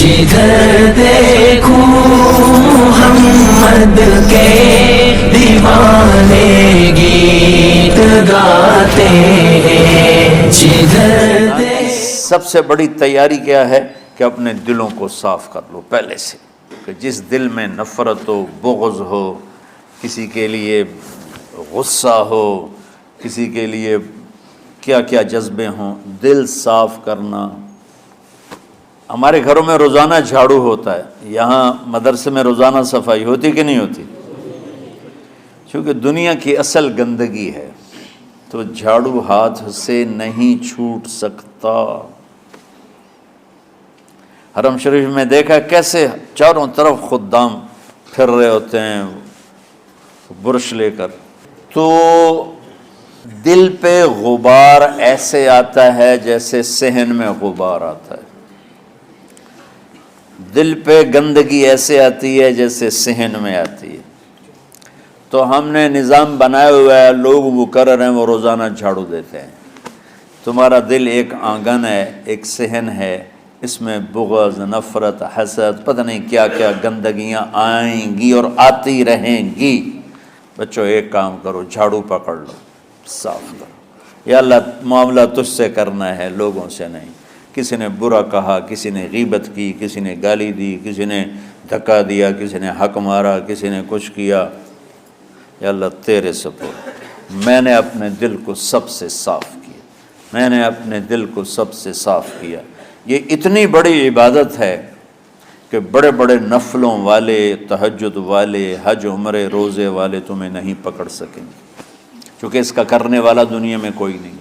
جدھر دیکھوں محمد کے دیوانے گیت گاتے ہیں، جدھر سب سے بڑی تیاری کیا ہے کہ اپنے دلوں کو صاف کر لو پہلے سے، کہ جس دل میں نفرت ہو، بغض ہو، کسی کے لیے غصہ ہو، کسی کے لیے کیا کیا جذبے ہوں، دل صاف کرنا۔ ہمارے گھروں میں روزانہ جھاڑو ہوتا ہے، یہاں مدرسے میں روزانہ صفائی ہوتی کہ نہیں ہوتی؟ چونکہ دنیا کی اصل گندگی ہے تو جھاڑو ہاتھ سے نہیں چھوٹ سکتا۔ حرم شریف میں دیکھا کیسے چاروں طرف خدام پھر رہے ہوتے ہیں برش لے کر، تو دل پہ غبار ایسے آتا ہے جیسے صحن میں غبار آتا ہے، دل پہ گندگی ایسے آتی ہے جیسے صحن میں آتی ہے۔ تو ہم نے نظام بنایا ہوا ہے، لوگ وہ کر رہے ہیں، وہ روزانہ جھاڑو دیتے ہیں۔ تمہارا دل ایک آنگن ہے، ایک صحن ہے، اس میں بغض، نفرت، حسد، پتہ نہیں کیا کیا گندگیاں آئیں گی اور آتی رہیں گی۔ بچوں ایک کام کرو، جھاڑو پکڑ لو، صاف کرو۔ یا اللہ معاملہ تجھ سے کرنا ہے، لوگوں سے نہیں۔ کسی نے برا کہا، کسی نے غیبت کی، کسی نے گالی دی، کسی نے دھکا دیا، کسی نے حق مارا، کسی نے کچھ کیا، یا اللہ تیرے سپرد میں نے اپنے دل کو سب سے صاف کیا، میں نے اپنے دل کو سب سے صاف کیا۔ یہ اتنی بڑی عبادت ہے کہ بڑے بڑے نفلوں والے، تہجد والے، حج عمرے روزے والے تمہیں نہیں پکڑ سکیں گے، چونکہ اس کا کرنے والا دنیا میں کوئی نہیں۔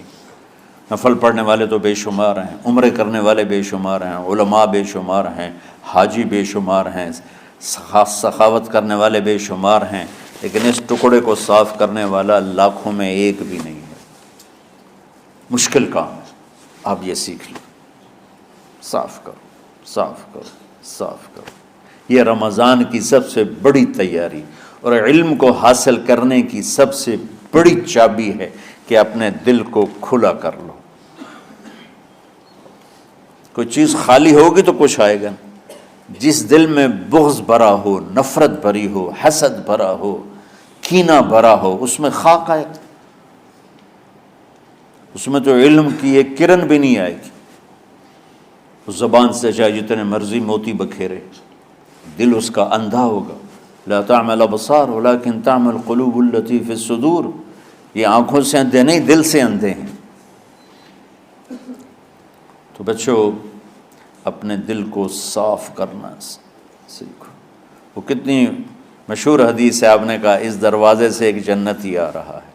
نفل پڑھنے والے تو بے شمار ہیں، عمرے کرنے والے بے شمار ہیں، علماء بے شمار ہیں، حاجی بے شمار ہیں، سخاوت کرنے والے بے شمار ہیں، لیکن اس ٹکڑے کو صاف کرنے والا لاکھوں میں ایک بھی نہیں ہے۔ مشکل کام ہے، آپ یہ سیکھ لیں، صاف کرو، صاف کرو، صاف کرو۔ یہ رمضان کی سب سے بڑی تیاری اور علم کو حاصل کرنے کی سب سے بڑی چابی ہے کہ اپنے دل کو کھلا کر لو۔ کوئی چیز خالی ہوگی تو کچھ آئے گا۔ جس دل میں بغض بھرا ہو، نفرت بھری ہو، حسد بھرا ہو، کینہ بھرا ہو، اس میں خاک آئے گا، اس میں تو علم کی ایک کرن بھی نہیں آئے گی۔ اس زبان سے چاہے جتنے مرضی موتی بکھیرے، دل اس کا اندھا ہوگا۔ لا تعمى الابصار ولكن تعمى القلوب التي في الصدور۔ یہ آنکھوں سے اندھے نہیں، دل سے اندھے ہیں۔ تو بچوں اپنے دل کو صاف کرنا سیکھو۔ وہ کتنی مشہور حدیث ہے، آپ نے کہا اس دروازے سے ایک جنتی آ رہا ہے،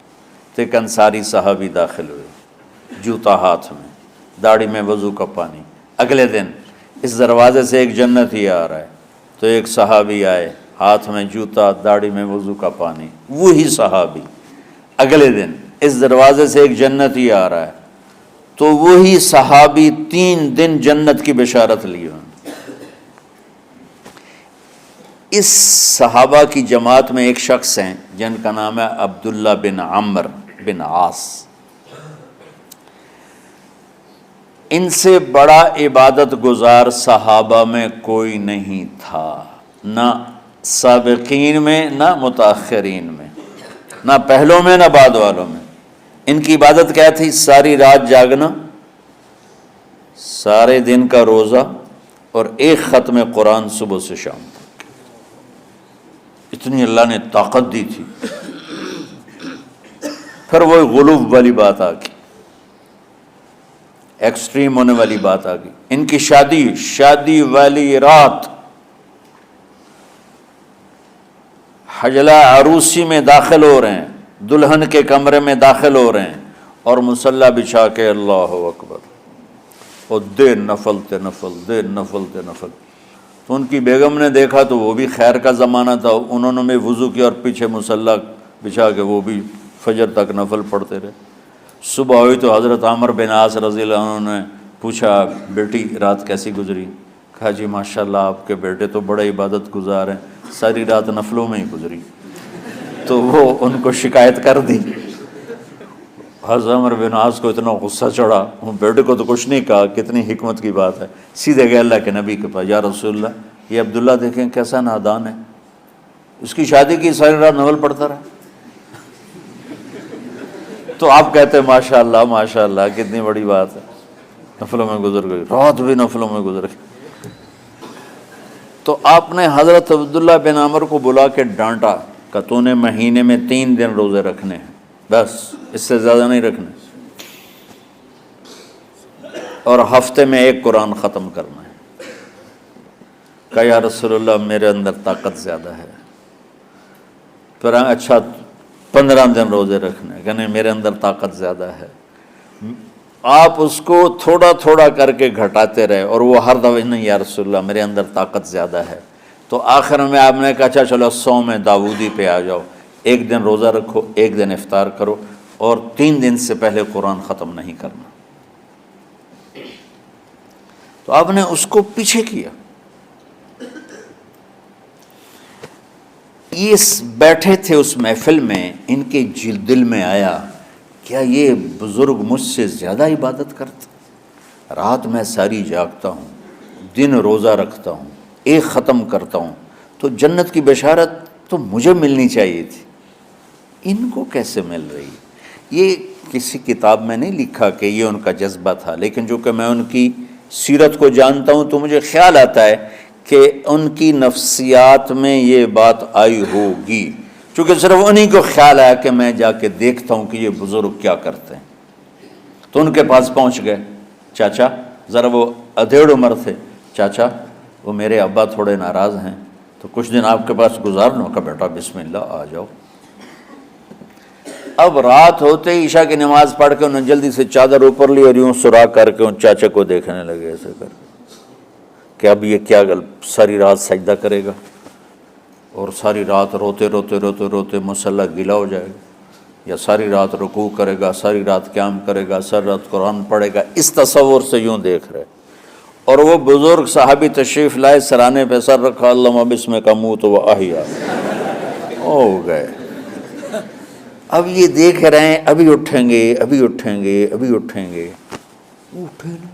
تو ایک انصاری صحابی داخل ہوئے، جوتا ہاتھ میں، داڑھی میں وضو کا پانی۔ اگلے دن اس دروازے سے ایک جنتی آ رہا ہے، تو ایک صحابی آئے، ہاتھ میں جوتا، داڑھی میں وضو کا پانی، وہی صحابی۔ اگلے دن اس دروازے سے ایک جنتی آ رہا ہے، تو وہی صحابی 3 دن جنت کی بشارت لی۔ اس صحابہ کی جماعت میں ایک شخص ہیں جن کا نام ہے عبداللہ بن عمرو بن عاص۔ ان سے بڑا عبادت گزار صحابہ میں کوئی نہیں تھا، نہ سابقین میں نہ متاخرین میں، نہ پہلوں میں نہ بعد والوں میں۔ ان کی عبادت کیا تھی؟ ساری رات جاگنا، سارے دن کا روزہ، اور ایک ختم قرآن صبح سے شام تک۔ اتنی اللہ نے طاقت دی تھی۔ پھر وہ غلو والی بات آ گئی، ایکسٹریم ہونے والی بات آ گئی۔ ان کی شادی والی رات حجلہ عروسی میں داخل ہو رہے ہیں، دلہن کے کمرے میں داخل ہو رہے ہیں، اور مصلی بچھا کے اللہ اکبر، اور دیر نفل تے نفل، دیر نفل تے نفل۔ تو ان کی بیگم نے دیکھا تو وہ بھی خیر کا زمانہ تھا، انہوں نے بھی وضو کیا اور پیچھے مصلی بچھا کے وہ بھی فجر تک نفل پڑھتے رہے۔ صبح ہوئی تو حضرت عمر بن عاص رضی اللہ عنہ نے پوچھا، بیٹی رات کیسی گزری؟ کہا جی ماشاءاللہ آپ کے بیٹے تو بڑے عبادت گزار ہیں، ساری رات نفلوں میں ہی گزری۔ تو وہ ان کو شکایت کر دی، حضرت عمر بن عاص کو اتنا غصہ چڑھا، وہ بیٹے کو تو کچھ نہیں کہا، کتنی حکمت کی بات ہے، سیدھے گئے اللہ کے نبی کے پاس، یا رسول اللہ یہ عبداللہ دیکھیں کیسا نادان ہے، اس کی شادی کی ساری رات ناول پڑھتا رہا۔ تو آپ کہتے ہیں ماشاء اللہ کتنی بڑی بات ہے، نفلوں میں گزر گئی، رات بھی نفلوں میں گزر گئی۔ تو آپ نے حضرت عبداللہ بن عمر کو بلا کے ڈانٹا کہ تو نے مہینے میں 3 دن روزے رکھنے ہیں، بس اس سے زیادہ نہیں رکھنے، اور ہفتے میں 1 قرآن ختم کرنا ہے۔ کہا یا رسول اللہ میرے اندر طاقت زیادہ ہے۔ پھر اچھا 15 دن روزے رکھنے، کہ نہیں میرے اندر طاقت زیادہ ہے۔ آپ اس کو تھوڑا تھوڑا کر کے گھٹاتے رہے، اور وہ ہر دفعہ نہیں یا رسول اللہ میرے اندر طاقت زیادہ ہے۔ تو آخر میں آپ نے کہا اچھا چلو صوم داؤدی پہ آ جاؤ، 1 دن روزہ رکھو، 1 دن افطار کرو، اور 3 دن سے پہلے قرآن ختم نہیں کرنا۔ تو آپ نے اس کو پیچھے کیا۔ یہ بیٹھے تھے اس محفل میں، ان کے دل میں آیا کیا یہ بزرگ مجھ سے زیادہ عبادت کرتا؟ رات میں ساری جاگتا ہوں، دن روزہ رکھتا ہوں، 1 ختم کرتا ہوں، تو جنت کی بشارت تو مجھے ملنی چاہیے تھی، ان کو کیسے مل رہی؟ یہ کسی کتاب میں نہیں لکھا کہ یہ ان کا جذبہ تھا، لیکن جو کہ میں ان کی سیرت کو جانتا ہوں تو مجھے خیال آتا ہے کہ ان کی نفسیات میں یہ بات آئی ہوگی، چونکہ صرف انہی کو خیال آیا کہ میں جا کے دیکھتا ہوں کہ یہ بزرگ کیا کرتے ہیں۔ تو ان کے پاس پہنچ گئے، چاچا ذرا، وہ ادھیڑ عمر تھے، چاچا وہ میرے ابا تھوڑے ناراض ہیں، تو کچھ دن آپ کے پاس گزار لوں؟ کہ بیٹا بسم اللہ آ جاؤ۔ اب رات ہوتے ہی عشاء کی نماز پڑھ کے انہوں نے جلدی سے چادر اوپر لی اور یوں سراغ کر کے ان چاچا کو دیکھنے لگے ایسے کر کہ اب یہ کیا ساری رات سجدہ کرے گا، اور ساری رات روتے روتے روتے روتے مصلی گیلا ہو جائے گا، یا ساری رات رکوع کرے گا، ساری رات قیام کرے گا، ساری رات قرآن پڑھے گا، اس تصور سے یوں دیکھ رہے۔ اور وہ بزرگ صحابی تشریف لائے، سرانے پہ سر رکھا، اللہم بسمک اموت و احیا، ہو گئے۔ اب یہ دیکھ رہے ہیں ابھی اٹھیں گے، ابھی اٹھیں گے، ابھی اٹھیں گے، اٹھے نا،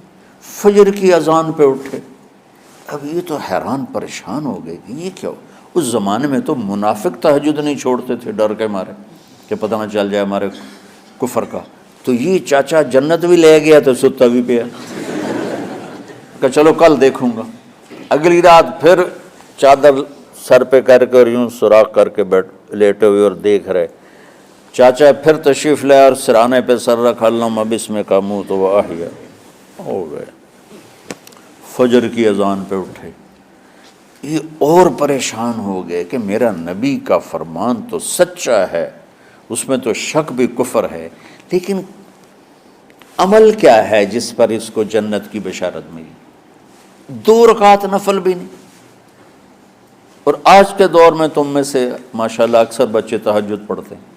فجر کی اذان پہ اٹھے۔ اب یہ تو حیران پریشان ہو گئے کہ یہ کیا ہو؟ اس زمانے میں تو منافق تہجد نہیں چھوڑتے تھے ڈر کے مارے کہ پتہ نہ چل جائے ہمارے کفر کا۔ تو یہ چاچا جنت بھی لے گیا تو ستا بھی پیا کہ چلو کل دیکھوں گا۔ اگلی رات پھر چادر سر پہ کر کے اور یوں سوراخ کر کے لیٹے ہوئے اور دیکھ رہے۔ چاچا پھر تشریف لائے اور سرانے پہ سر رکھا، اللہم بسمک اموت و احیا، ہو گئے۔ فجر کی اذان پہ اٹھے، یہ اور پریشان ہو گئے کہ میرا نبی کا فرمان تو سچا ہے، اس میں تو شک بھی کفر ہے، لیکن عمل کیا ہے جس پر اس کو جنت کی بشارت ملی؟ 2 رکعت نفل بھی نہیں۔ اور آج کے دور میں تم میں سے ماشاءاللہ اکثر بچے تہجد پڑھتے ہیں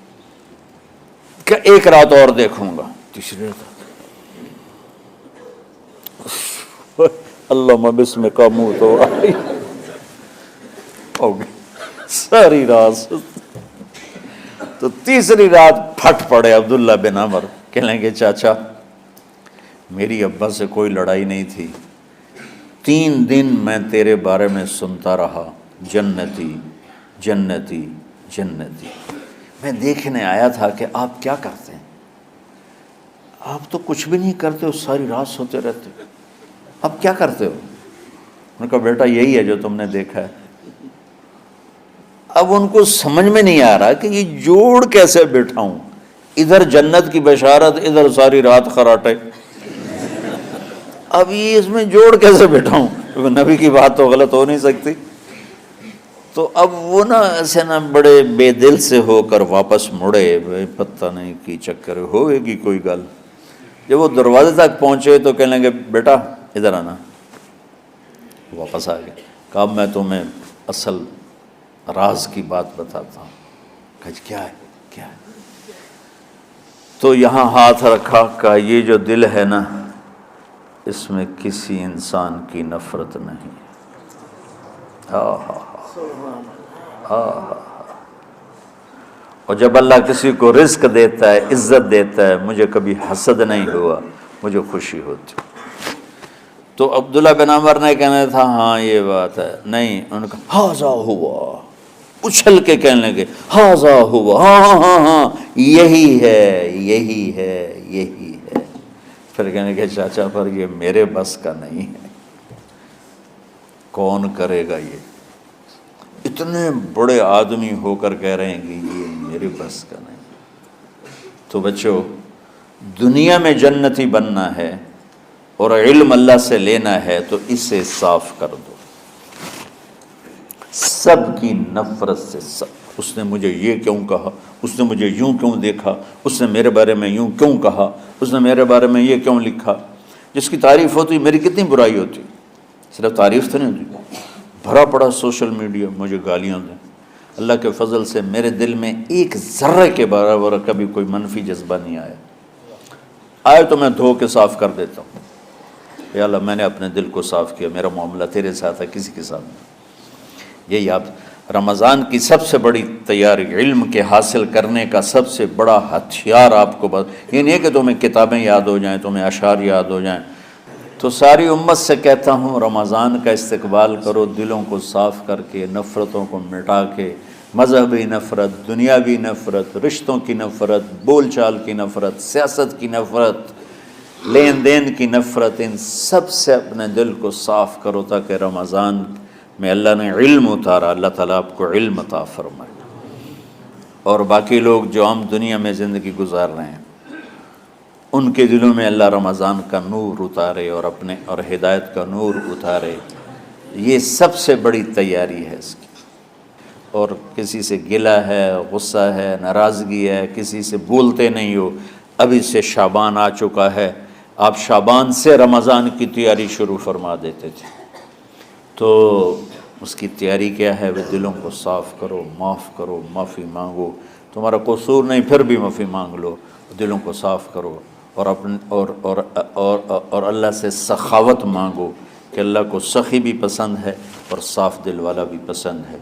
کہ 1 رات اور دیکھوں گا، تیسری رات اللہم بسمک اموت و احیا، ہو گئی ساری رات۔ تو تیسری رات پھٹ پڑے عبداللہ بن عمر، کہنے لگے چاچا میری ابا سے کوئی لڑائی نہیں تھی، 3 دن میں تیرے بارے میں سنتا رہا، جنتی جنتی جنتی۔ میں دیکھنے آیا تھا کہ آپ کیا کرتے ہیں، آپ تو کچھ بھی نہیں کرتے ہو، ساری رات سوتے رہتے ہو، اب کیا کرتے ہو؟ انہوں نے کہا بیٹا یہی ہے جو تم نے دیکھا ہے۔ اب ان کو سمجھ میں نہیں آ رہا کہ یہ جوڑ کیسے بٹھاؤں، ادھر جنت کی بشارت، ادھر ساری رات خراٹے، اب یہ اس میں جوڑ کیسے بٹھاؤں، کیونکہ نبی کی بات تو غلط ہو نہیں سکتی۔ تو اب وہ نا ایسے نا بڑے بے دل سے ہو کر واپس مڑے، پتہ نہیں کی چکر ہوئے گی کوئی گل۔ جب وہ دروازے تک پہنچے تو کہنے لگے بیٹا ادھر آنا، واپس آ گئے۔ کہا میں تمہیں اصل راز کی بات بتاتا ہوں۔ کہا کیا ہے کیا ہے؟ تو یہاں ہاتھ رکھا، کہا یہ جو دل ہے نا اس میں کسی انسان کی نفرت نہیں۔ اور جب اللہ کسی کو رزق دیتا ہے، عزت دیتا ہے، مجھے کبھی حسد نہیں ہوا، مجھے خوشی ہوتی۔ تو عبداللہ بن عمر نے کہنا تھا ہاں یہ بات ہے، نہیں، انہوں نے کہا ہاذا ہوا، اچھل کے کہنے لگے ہاذا ہوا، ہاں ہاں ہاں ہاں یہی ہے یہی ہے یہی ہے۔ پھر کہنے کہ چاچا پر یہ میرے بس کا نہیں ہے، کون کرے گا یہ؟ اتنے بڑے آدمی ہو کر کہہ رہے ہیں کہ یہ میرے بس کا نہیں۔ تو بچوں، دنیا میں جنتی بننا ہے اور علم اللہ سے لینا ہے تو اسے صاف کر دو، سب کی نفرت سے۔ سب، اس نے مجھے یہ کیوں کہا، اس نے مجھے یوں کیوں دیکھا، اس نے میرے بارے میں یوں کیوں کہا، اس نے میرے بارے میں یہ کیوں لکھا۔ جس کی تعریف ہوتی میری کتنی برائی ہوتی، صرف تعریف تو نہیں ہوتی، بھرا پڑا سوشل میڈیا مجھے گالیاں دیں۔ اللہ کے فضل سے میرے دل میں ایک ذرے کے برابر کبھی کوئی منفی جذبہ نہیں آیا، آئے تو میں دھو کے صاف کر دیتا ہوں، یا اللہ میں نے اپنے دل کو صاف کیا، میرا معاملہ تیرے ساتھ ہے، کسی کے ساتھ نہیں۔ یہی آپ رمضان کی سب سے بڑی تیاری، علم کے حاصل کرنے کا سب سے بڑا ہتھیار آپ کو یہ نہیں ہے کہ تمہیں کتابیں یاد ہو جائیں، تمہیں اشعار یاد ہو جائیں۔ تو ساری امت سے کہتا ہوں رمضان کا استقبال کرو، دلوں کو صاف کر کے، نفرتوں کو مٹا کے، مذہبی نفرت، دنیاوی نفرت، رشتوں کی نفرت، بول چال کی نفرت، سیاست کی نفرت، لین دین کی نفرت، ان سب سے اپنے دل کو صاف کرو تاکہ رمضان میں اللہ نے علم اتارا، اللہ تعالیٰ آپ کو علم عطا فرمائے، اور باقی لوگ جو عام دنیا میں زندگی گزار رہے ہیں ان کے دلوں میں اللہ رمضان کا نور اتارے اور ہدایت کا نور اتارے۔ یہ سب سے بڑی تیاری ہے اس کی۔ اور کسی سے گلہ ہے، غصہ ہے، ناراضگی ہے، کسی سے بولتے نہیں ہو، ابھی سے شعبان آ چکا ہے، آپ شعبان سے رمضان کی تیاری شروع فرما دیتے تھے۔ تو اس کی تیاری کیا ہے؟ وہ دلوں کو صاف کرو، معاف کرو، معافی مانگو، تمہارا قصور نہیں پھر بھی معافی مانگ لو، دلوں کو صاف کرو، اور اللہ سے سخاوت مانگو کہ اللہ کو سخی بھی پسند ہے اور صاف دل والا بھی پسند ہے۔